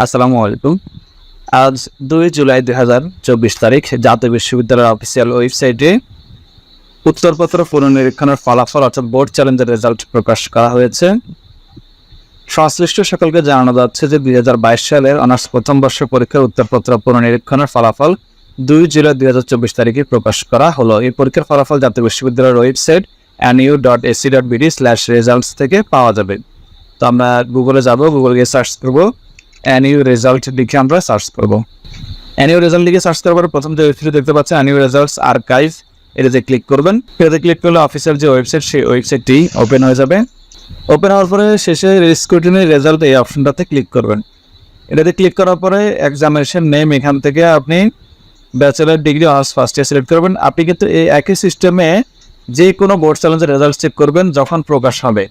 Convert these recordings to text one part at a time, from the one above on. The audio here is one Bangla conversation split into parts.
আসসালামু আলাইকুম। আজ 2 জুলাই 2024 তারিখ জাতীয় বিশ্ববিদ্যালয়ের অফিসিয়াল ওয়েবসাইটে উত্তরপত্র পুনর্নিরীক্ষণের ফলাফল অর্থাৎ বোর্ড চ্যালেঞ্জের রেজাল্ট প্রকাশ করা হয়েছে। সংশ্লিষ্ট সকলকে জানানো যাচ্ছে যে 2022 সালের অনার্স প্রথম বর্ষ পরীক্ষার উত্তরপত্র পুনর্নিরীক্ষণের ফলাফল 2 জুলাই 2024 তারিখে প্রকাশ করা হলো। এই পরীক্ষার ফলাফল জাতীয় বিশ্ববিদ্যালয়ের ওয়েবসাইট nu.ac.bd/results থেকে পাওয়া যাবে। তো আমরা গুগলে যাব, গুগল গিয়ে সার্চ করবো, NU রেজাল্ট লিখে আমরা সার্চ করব। NU রেজাল্ট লিখে সার্চ করার পর প্রথম যে ওয়েবসাইট দেখতে পাচ্ছেন NU রেজাল্টস আর্কাইভ, এটাতে ক্লিক করবেন। এটাতে ক্লিক করলে অফিসিয়াল যে ওয়েবসাইট সেই ওয়েবসাইটটি ওপেন হয়ে যাবে। ওপেন হওয়ার পরে শেষে স্ক্রুটিনি রেজাল্ট এই অপশনটাতে ক্লিক করবেন। এটাতে ক্লিক করার পরে এক্সামিনেশন নেম এখান থেকে আপনি bachelor degree honours first year select করবেন। আপনি কিন্তু এই একই সিস্টেমে যে কোনো বোর্ড চ্যালেঞ্জের রেজাল্ট চেক করবেন যখন প্রকাশ হবে।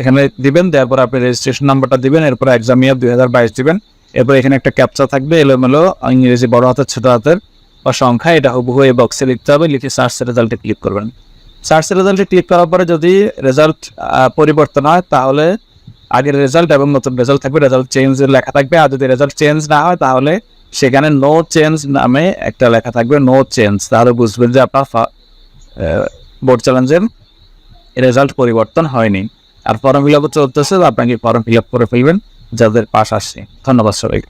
এখানে দিবেন, দেওয়ার পর আপনি রেজিস্ট্রেশন নাম্বারটা দিবেন, এরপর এক্সাম ইয়ার 2022 দিবেন। এরপর এখানে একটা ক্যাপচা থাকবে, এলোমেলো ইংরেজি বড় হাতের ছোট হাতের বা সংখ্যা, এটা হুবহু এই বক্সে লিখতে হবে। লিখে সার্চ রেজাল্টে ক্লিক করবেন। সার্চ রেজাল্টে ক্লিক করার পরে যদি রেজাল্ট পরিবর্তন হয় তাহলে আগের রেজাল্ট এবং নতুন রেজাল্ট থাকবে, রেজাল্ট চেঞ্জ লেখা থাকবে। আর যদি রেজাল্ট চেঞ্জ না হয় তাহলে সেখানে নো চেঞ্জ নামে একটা লেখা থাকবে, নো চেঞ্জ। তাহলে বুঝবেন যে আপনার বোর্ড চ্যালেঞ্জের রেজাল্ট পরিবর্তন হয়নি। আর ফর্ম ফিল আপ চলতেছে, আপনাকে ফর্ম ফিল আপ করে ফেলবেন যাদের পাস আসছে। ধন্যবাদ সবাইকে।